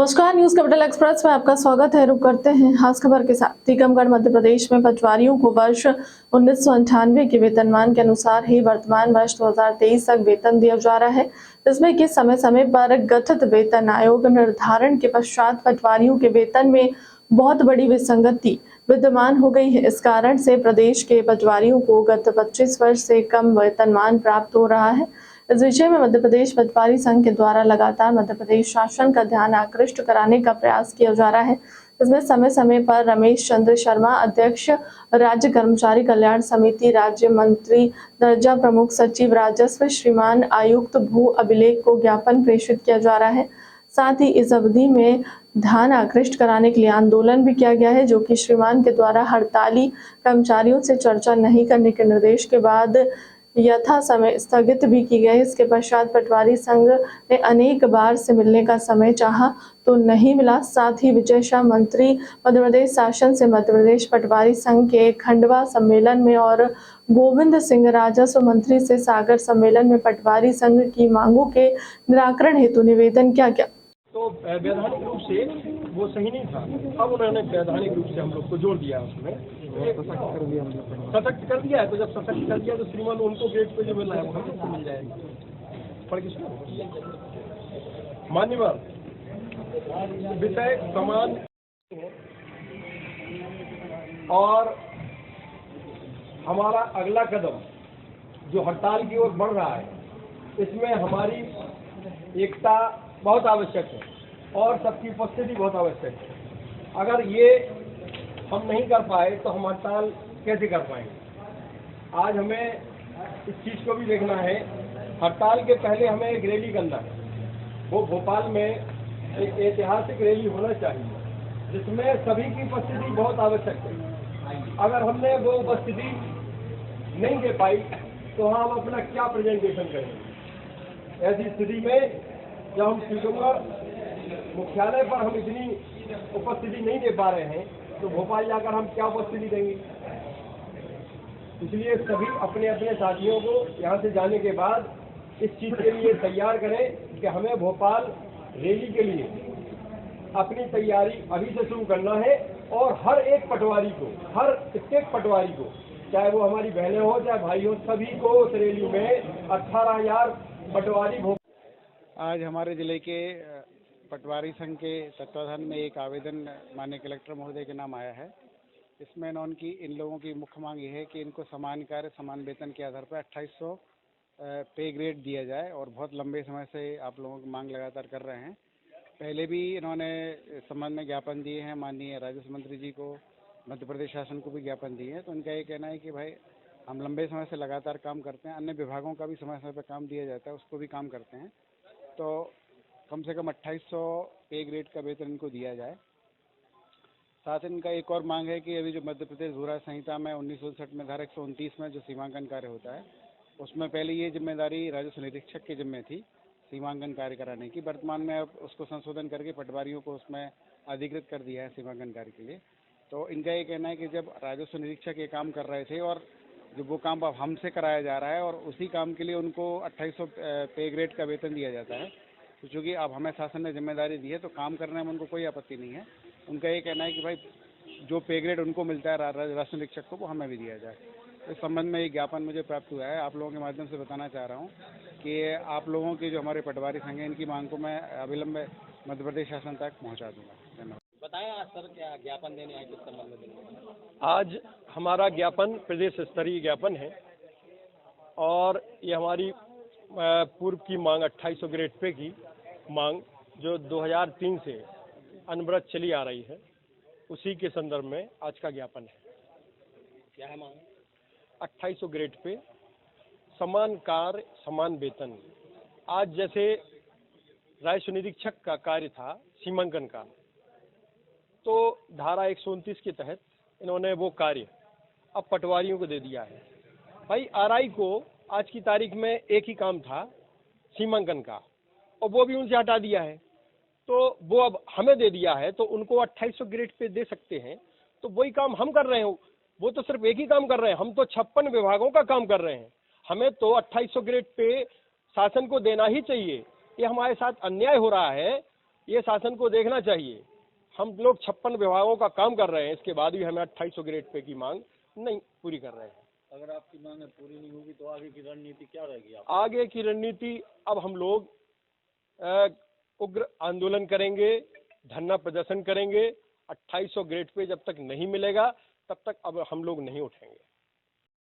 नमस्कार, news capital express में आपका स्वागत है। रुक करते हैं खास खबर के साथ। टीकमगढ़ मध्य प्रदेश में पटवारियों को वर्ष 1998 के वेतनमान के अनुसार ही वर्तमान वर्ष 2023 तक वेतन दिया जा रहा है, जिसमें कि समय समय पर गठित वेतन आयोग निर्धारण के पश्चात पटवारियों के वेतन में बहुत बड़ी विसंगति विद्यमान हो गई है। इस कारण से प्रदेश के पटवारियों को गत 25 वर्ष से कम वेतनमान प्राप्त हो रहा है। इस विषय में मध्य प्रदेश पटवारी संघ के द्वारा लगातार मध्य प्रदेश शासन का ध्यान आकृष्ट कराने का प्रयास किया जा रहा है। इसमें समय समय पर रमेश चंद्र शर्मा, अध्यक्ष राज्य कर्मचारी कल्याण समिति, राज्य मंत्री दर्जा प्रमुख सचिव राजस्व, श्रीमान आयुक्त भू अभिलेख को ज्ञापन प्रेषित किया जा रहा है। साथ ही इस अवधि में ध्यान आकृष्ट कराने के लिए आंदोलन भी किया गया है, जो कि श्रीमान के द्वारा हड़ताली कर्मचारियों से चर्चा नहीं करने के निर्देश के बाद यथा समय स्थगित भी की गई। इसके पश्चात पटवारी संघ ने अनेक बार से मिलने का समय चाहा तो नहीं मिला। साथ ही विजय शाह मंत्री मध्य प्रदेश शासन से मध्य प्रदेश पटवारी संघ के खंडवा सम्मेलन में और गोविंद सिंह राजस्व मंत्री से सागर सम्मेलन में पटवारी संघ की मांगों के निराकरण हेतु निवेदन किया गया। तो वैधानिक रूप से वो सही नहीं था। अब उन्होंने वैधानिक रूप से हम लोग को जोड़ दिया, उसमें सशक्त कर दिया है। तो जब सशक्त कर दिया तो श्रीमान उनको गेट पे जो मिल रहा है वो हमको मिल जाएगा। पढ़ के मान्यवर विषय समान और हमारा अगला कदम जो हड़ताल की ओर बढ़ रहा है, इसमें हमारी एकता बहुत आवश्यक है और सबकी उपस्थिति बहुत आवश्यक है। अगर ये हम नहीं कर पाए तो हम हड़ताल कैसे कर पाएंगे। आज हमें इस चीज़ को भी देखना है। हड़ताल के पहले हमें एक रैली करना है। वो भोपाल में एक ऐतिहासिक रैली होना चाहिए जिसमें सभी की उपस्थिति बहुत आवश्यक है। अगर हमने वो उपस्थिति नहीं दे पाई तो हम अपना क्या प्रेजेंटेशन करेंगे। ऐसी स्थिति में जब हम टीकमगढ़ मुख्यालय पर हम इतनी उपस्थिति नहीं दे पा रहे हैं तो भोपाल जाकर हम क्या उपस्थिति देंगे। इसलिए सभी अपने अपने साथियों को यहाँ से जाने के बाद इस चीज़ के लिए तैयार करें कि हमें भोपाल रैली के लिए अपनी तैयारी अभी से शुरू करना है। और हर एक पटवारी को, हर एक पटवारी को, चाहे वो हमारी बहनें हो चाहे भाई हो, सभी को उस रैली में 18,000 पटवारी। आज हमारे जिले के पटवारी संघ के तत्वाधान में एक आवेदन माननीय कलेक्टर महोदय के नाम आया है। इसमें इन लोगों की मुख्य मांग ये है कि इनको समान कार्य समान वेतन के आधार पर 2800 पे ग्रेड दिया जाए। और बहुत लंबे समय से आप लोगों की मांग लगातार कर रहे हैं। पहले भी इन्होंने इस संबंध में ज्ञापन दिए हैं, माननीय राजस्व मंत्री जी को, मध्य प्रदेश शासन को भी ज्ञापन दिए हैं। तो उनका ये कहना है कि भाई हम लंबे समय से लगातार काम करते हैं, अन्य विभागों का भी समय समय पर काम दिया जाता है, उसको भी काम करते हैं, तो कम से कम 2800 पे ग्रेड का वेतन इनको दिया जाए। साथ इनका एक और मांग है कि अभी जो मध्य प्रदेश भू राजस्व संहिता में 1959 में धारा 129 में जो सीमांकन कार्य होता है, उसमें पहले ये जिम्मेदारी राजस्व निरीक्षक के जिम्मे थी सीमांकन कार्य कराने की। वर्तमान में अब उसको संशोधन करके पटवारियों को उसमें अधिकृत कर दिया है सीमांकन कार्य के लिए। तो इनका ये कहना है कि जब राजस्व निरीक्षक ये काम कर रहे थे और जब वो काम अब हमसे कराया जा रहा है और उसी काम के लिए उनको 2800 पे ग्रेड का वेतन दिया जाता है, तो चूँकि अब हमें शासन ने जिम्मेदारी दी है तो काम करने में उनको कोई आपत्ति नहीं है। उनका ये कहना है कि भाई जो पे ग्रेड उनको मिलता है राजस्व निरीक्षक को, वो हमें भी दिया जाए। इस संबंध में एक ज्ञापन मुझे प्राप्त हुआ है। आप लोगों के माध्यम से बताना चाह रहा हूँ कि आप लोगों के जो हमारे पटवारी संघ हैं, इनकी मांग को मैं अविलंब मध्य प्रदेश शासन तक पहुँचा दूँगा। धन्यवाद। बताएं आज सर क्या ज्ञापन देने आए, किस संबंध में? आज हमारा ज्ञापन प्रदेश स्तरीय ज्ञापन है और ये हमारी पूर्व की मांग 2800 ग्रेड पे की मांग जो 2003 से अनवरत चली आ रही है, उसी के संदर्भ में आज का ज्ञापन है। क्या है मांग? 2800 ग्रेड पे समान कार्य समान वेतन। आज जैसे राजस्व निरीक्षक का कार्य था सीमांकन का, तो धारा 129 के तहत इन्होंने वो कार्य अब पटवारियों को दे दिया है। भाई आरआई को आज की तारीख में एक ही काम था सीमांकन का, और वो भी उनसे हटा दिया है, तो वो अब हमें दे दिया है, तो उनको 2800 ग्रेड पे दे सकते हैं। तो वही काम हम कर रहे हैं, वो तो सिर्फ एक ही काम कर रहे हैं, हम तो 56 विभागों का काम कर रहे हैं। हमें तो 2800 ग्रेड पे शासन को देना ही चाहिए। ये हमारे साथ अन्याय हो रहा है ये शासन को देखना चाहिए। हम लोग 56 विभागों का काम कर रहे हैं, इसके बाद भी हमें 2800 ग्रेड पे की मांग नहीं पूरी कर रहे हैं। अगर आपकी मांगें पूरी नहीं होगी तो आगे की रणनीति क्या रहेगी आप? आगे की रणनीति अब हम लोग उग्र आंदोलन करेंगे, धरना प्रदर्शन करेंगे। 2800 ग्रेड पे जब तक नहीं मिलेगा तब तक अब हम लोग नहीं उठेंगे।